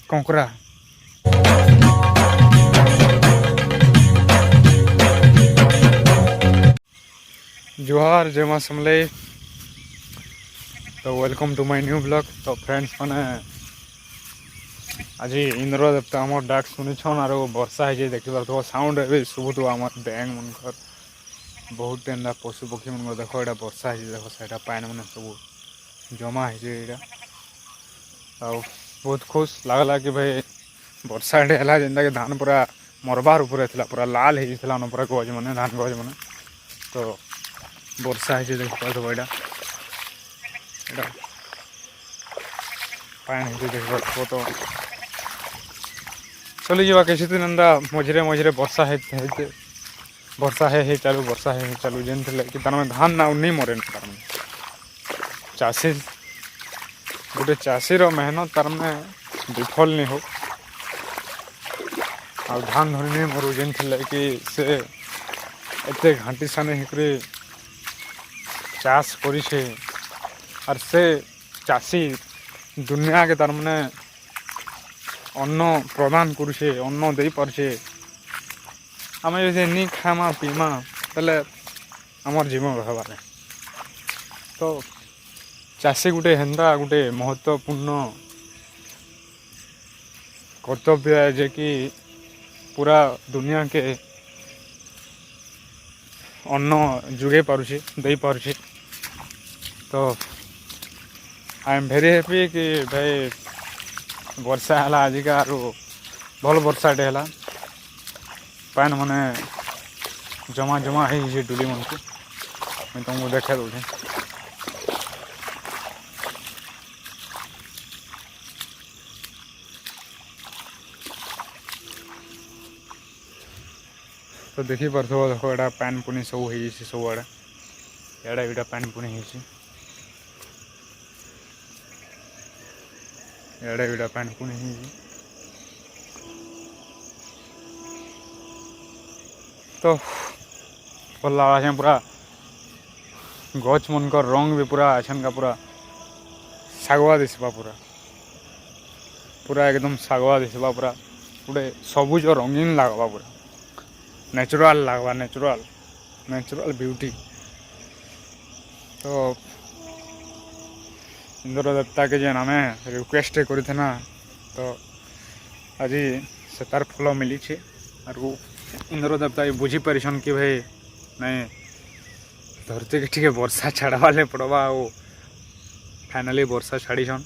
କଙ୍କରା जोहार जय मां समले। तो welcome to my new blog. तो फ्रेंड्स मैंने आज इंद्र देवता आम डाक शुनिछन आरो वर्षा है देखी पार साउंड ए शुभुत आम बैंग मनकर बहुत एंता पशु पक्षी मन देख यहाँ वर्षा है देख से पान मैंने सब जमा है बहुत खुश लगला कि भाई वर्षा है जेनटा कि धान पूरा मरबार ऊपर पूरा लाल होता पूरा गज मैंने धान गज मैंने तो वर्षा है देख पार यहाँ पान है देख तो चली जा किसी दिन एंता मझे मझे वर्षा है चालू जेन कि तार धान ना नहीं मरे तार चाषी गोटे चाषीर मेहनत तार विफल नहीं हो आ धान धरी नहीं मरु जेन कि से एते घाटी साने होकर चाष करिछे और से चाषी दुनिया के तार माने अन्न प्रदान करुछे अन्न दे पारछे आम जो नहीं खामा पीमा तेल आमर जीवन रहबार तो चाषी गोटे हेन्ता गोटे महत्वपूर्ण कर्तव्य है जे कि पूरा दुनिया के अन्न जुगे पारुछे दे पारुछे। तो आई एम वेरी हैप्पी कि भाई वर्षा है आजिका आरो भल वर्षाटे है पान मैंने जमा जमा है डुली मन को मैं तुमको देखा दूसरे तो देखी पार्थ देख यहाँ पान पुनी सब हो सब आड़े एड़ा पान पुनी एड़े एड़ा पान पुनी तो भल लगा पूरा गच मन का रंग भी पूरा अछन का पूरा सागवा दिशा पूरा पूरा एकदम सागवा दिशा पूरा गोटे सबुज रंगीन लगवा पूरा नेचुरल लगवा नेचुरल ब्यूटी। तो इंद्र देवता के जेन आम रिक्वेस्ट करना तो आज से तार फल मिली और इंद्र देवता ये बुझी पारिछन कि भाई नहीं धरती के टी वर्षा छाड़वाले पड़वा फाइनाली वर्षा छाड़ीछन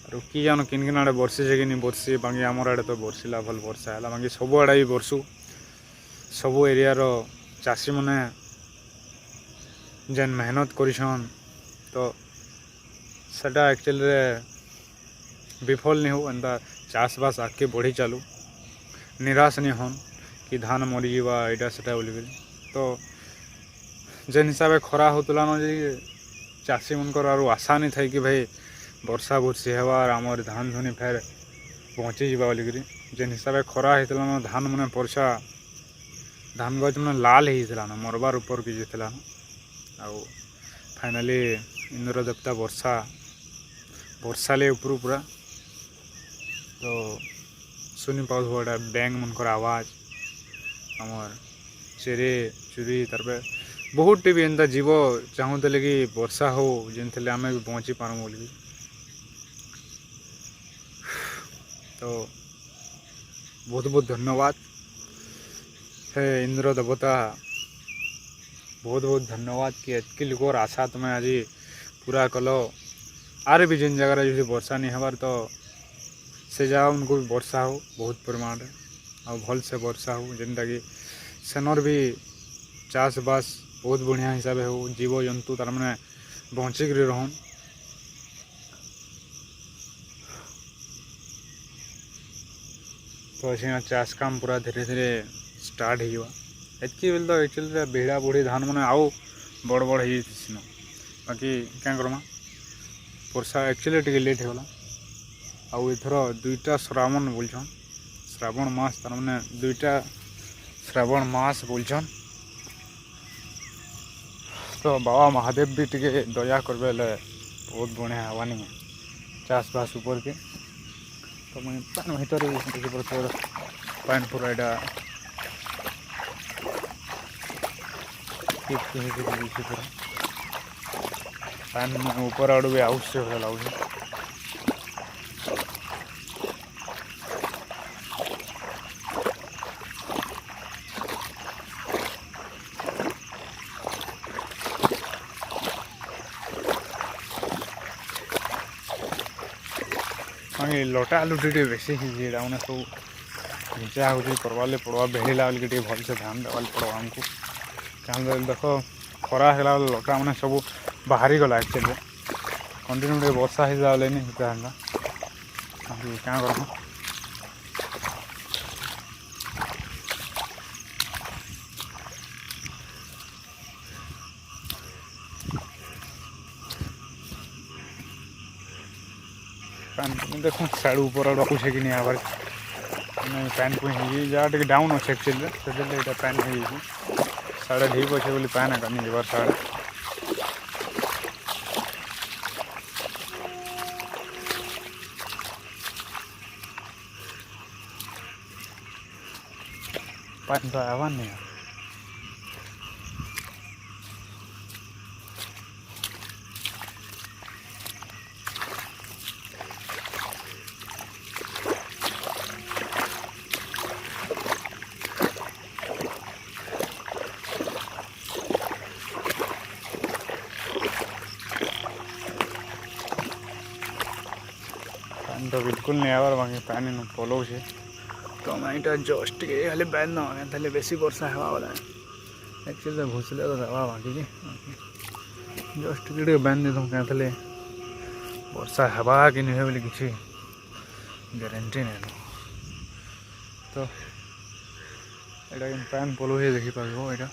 और कि जान किन किन आड़े बर्षी कि नहीं बर्षी बाकी आमर आड़े तो बर्षिला भल वर्षा है बाकी सब आड़े भी बर्षु सबू एरियार चाषी मैंने जेन मेहनत करिछन तो सेटा एक्चुअली विफल नहीं हो एंता चाष बास आगे बढ़ी चालू निराश नहीं हन कि धान मरी यहाँ सेटा बोल तो जेन हिसाब से खरा होता न जे चाषी मनकर आशा नहीं था कि भाई वर्षा बुर्षी हेबार आमर धान धुनी फेर पहुँची जा बोलिकी जेन हिसाब से खरा होता न धान मैंने परछा धान गज मैंने लाल होता न मरबार ऊपर की जाता आउ फाइनाली इंद्र देवता वर्षाले ऊपर पूरा तो सुनी पाओ बैंग मनकर आवाज आमर चेरे चुरी तार बहुत टी भी एंता जीव चाहूले कि वर्षा हो जेन आम भी पहुँची पारूँ बोल तो बहुत बहुत धन्यवाद हे इंद्र देवता बहुत बहुत धन्यवाद कि एतकी लोकर आशा तुम्हें आज पूरा कल आर भी जिन जगह जो वर्षा नहीं हबार तो से जगह उनको भी वर्षा हो बहुत परिमाण और भल से वर्षा हो जेनटा कि सेनर भी चाष बास बहुत बढ़िया हिसाब हो जीव जंतु तार मैंने बचिक रहन तो अच्छे चाष काम पूरा धीरे धीरे स्टार्ट हो एतकी बेल तो एक्चुअली बेड़ा बुढ़ी धान मैंने आउ बड़ बड़ हो बाकी क्या करमा वर्षा एक्चुअली टे लेट होगा आउ एथर दुईटा श्रावण बोलछन श्रावण मास तार मैंने दुईटा श्रावण मास बोलछन तो बाबा महादेव भी टे दया करबे बहुत बढ़िया हवानी चाषबास ऊपर के तो मुझे पान भीतर देखी पड़े पान पूरा एटा पूरा पान ऊपर आड़ भी आउट से भले लगे लटा लुटी बेसी मैंने सब नीचा हो करवाले पड़वा बेहला बेल भल से ध्यान देवा पड़वा आमको क्या देख खरा है लटा मैंने सब बाहरी गला एक्चुअली कंटिन्यू वर्षा हो जाए क्या कर पैन देख साइड ऊपर आड़ पूछे कि नहीं आवार पैन पुणी जहाँ टे डाउन अच्छे एक्चुअली से पैन हो साढ़े ढीप अच्छे बोली पैन है नहीं जबार साढ़े पैन तो आवार नहीं तो बिल्कुल नहीं आवार बाकी पानी न पलौ से तो मैं जस्ट खाली बैन ना बेसी वर्षा हवा वाला एक्चुअली घुसले तो दवा बाकी जस्ट कि बैन दे क्या वर्षा हवा कि नहीं बोली किसी ग्यारंटी नहीं तो यहाँ पैन पलौ ही देखिपार यहाँ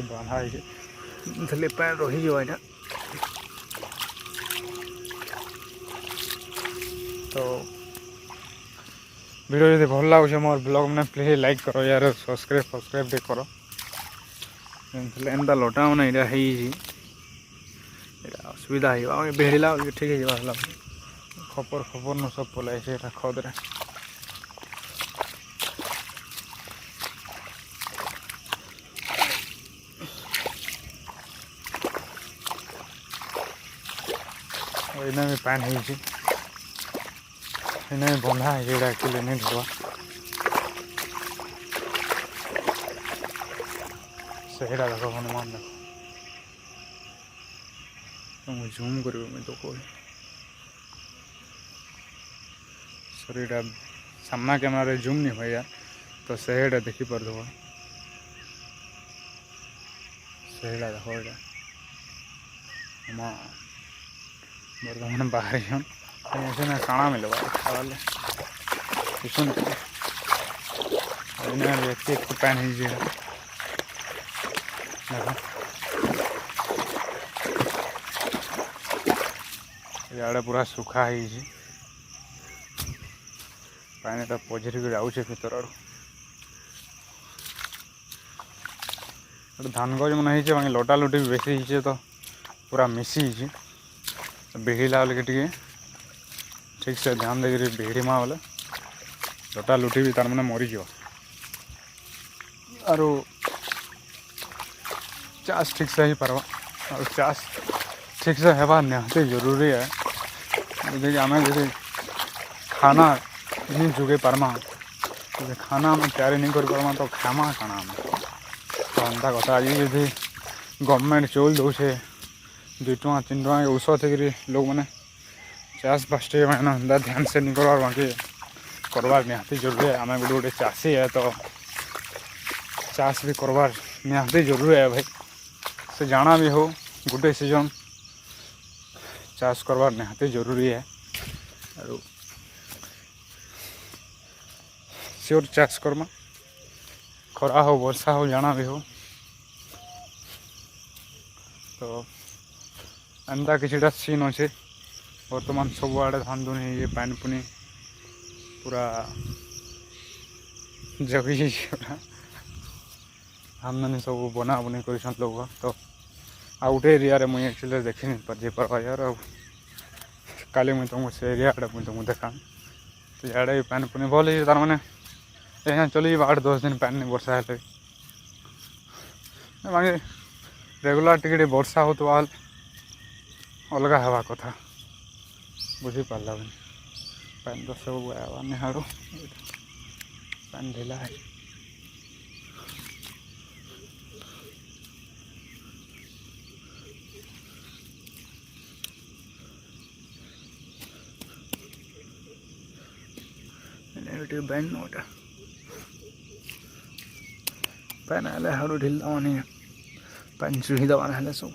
बांधा है पैन रही यहाँ तो वीडियो जब भल लगे मोर ब्लॉग मैंने प्लीज लाइक करो यार सब्सक्राइब दे करो एंता लटा मैंने यहाँ असुविधा हो बेहला ठीक है खपर खपर न सब पलाई से खदरे इना भी पान हो इन्हें बंधा है ये एक्चुअली नहीं धोवा सहीरा देखो हनुमान देखो तो मुझे जूम करूँ मैं तो कोई सॉरी सामना कैमरा जूम नहीं हुआ यार तो सहीरा देखी पर दो सहीरा देखो ये बर्तमान बाहर ही ऐसे ना खाना मिलवा खावाले सुन व्यक्ति एक पैन हीजिएगा यार पूरा सुखा है पानी तो पझरी जाऊे भर धान गज मन हो बाकी लटा लुटी भी बेसी हो तो पूरा मिसी बेहला बेल ठीक से ध्यान देकर बेहरी माँ बोले लटा लुटी भी तार मैंने मरीज आरो चाष ठीक से ही पार्बा और चाष ठीक से हेबा निहाती जरूरी है जैसे आम जैसे खाना नहीं जुगे पार्मा खाना आम तैयारी नहीं कर पार्मा तो खामा खाना आम तो अंता कथा आज यदि गवर्नमेंट चल दौचे 2 टଙ୍କା 3 टଙ୍କା औषध थी लोग मैंने चाष बास मैंने ध्यान से नहीं करवार बाकी करवार निहाती जरूरी है आम गोटे गोटे चाषी है तो चाष भी करवार निहाती जरूरी है भाई से जाना भी हो गोटे सीजन चाष करवार निहाती जरूरी है और श्योर चाष करमा खरा हो वर्षा हो जाना भी हो तो एंता किसी सीन अच्छे बर्तमान सब आड़े धान धुन ये पानी पुनी पूरा जगी धान धानी सब बना बुनी कर लोग तो आ गोटे एरिया मुझे एक्चुअली देखी नहीं पार यार काली मुझे तुमको से एरिया मुझे तुमको देखा तो इे पैन पुनी भल है तार मैंने यहाँ चली 8-10 दिन पैन नहीं वर्षा है बाकी रेगुलर टिके वर्षा हो तो अलग हवा कथा बुझी पारा पैन तो सब आवानी हारू पैन ढिला है बैंड नोटा पैन आए हारू ढिल दवानी पैन चुही दवाना है सब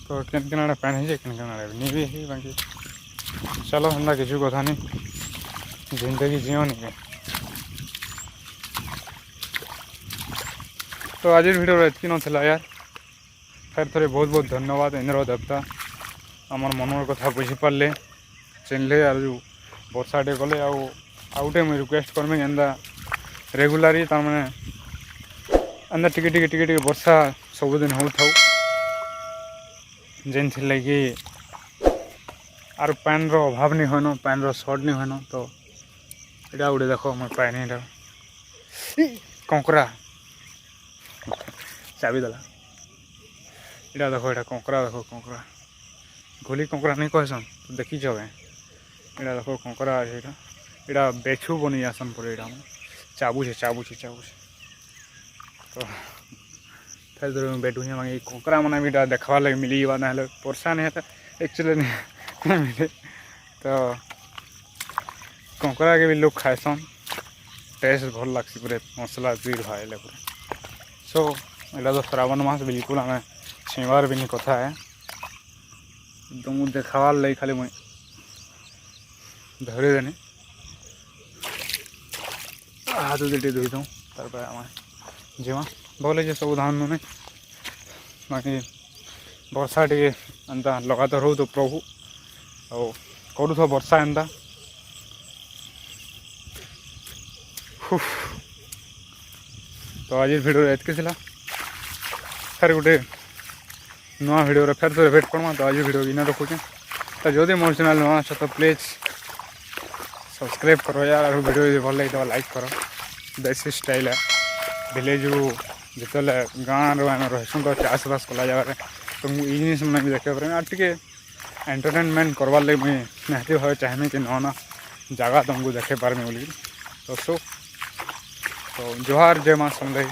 तो केन केन पैन है केन नहीं भी है बाकी चलो हमरा किसी कथा नहीं जिंदगी जियो नहीं तो आज भिडियो एतकी नाला यार फिर थे बहुत बहुत धन्यवाद इंद्र देवता आमर मनर कथा बुझीपारे चिन्हले और जो वर्षाटे कले आउटे मुझे रिक्वेस्ट करमी एंदा रेगुलारी तार मैंने एंदा टिके वर्षा सबुदिन हो था जेन थी लगी आर पैन रो अभाव नहीं होन पैन रो सर्ट नहीं होन तो यहाँ गोटे देख मोर पानी कंकरा चाबी देला इटा देख यहाँ कंकरा देख कंकरा गोली कंकरा नहीं कहसन तो देखी जगह यहाँ देख कंकरा अच्छे यहाँ बेछू बनी आसन पड़े यहाँ चाबुचे चाबुचे चाबुचे तो फिर बैठू मांगे कंकरा मैंने भी देखा लगे मिली ना वर्षा नहीं है एक्चुअली नहीं मिले तो कंकरा के भी लोग खाएसन टेस्ट भल लग्सी पूरे मसला जुड़ भाई पूरे सो यहाँ तो श्रावण मास बिल्कुल आम छीवार भी नहीं कथा है एकदम देखावार लगे खाली मुझे धरी देनी हाथ दुटे धोई दूँ तार आम जीवा भल है सब धान में बाकी वर्षा टे एंता लगातार हो तो प्रभु और करू तो वर्षा एंता तो आज भिडियो एतके फिर गोटे नुआ भिडियो फिर थोड़े भेट करमा तो आज भिडियो इन रखुचे तो जदि मोर चैनल नुआ अच्छे तो प्लीज सब्सक्राइब करो यार और वीडियो भल लगे तो लाइक करो देसी स्टाइल है विलेज जो गाँव आम रहसुँ तो चाष बास कला जगह तो मुझे जिन मैंने भी देखे पारे टे एंटरटेनमेंट करवार लगे मुझे निहती भाव चाहमी कि ना जगह तुमको देखे पारमी बोली तो सो तो जोहार जय माँ समझ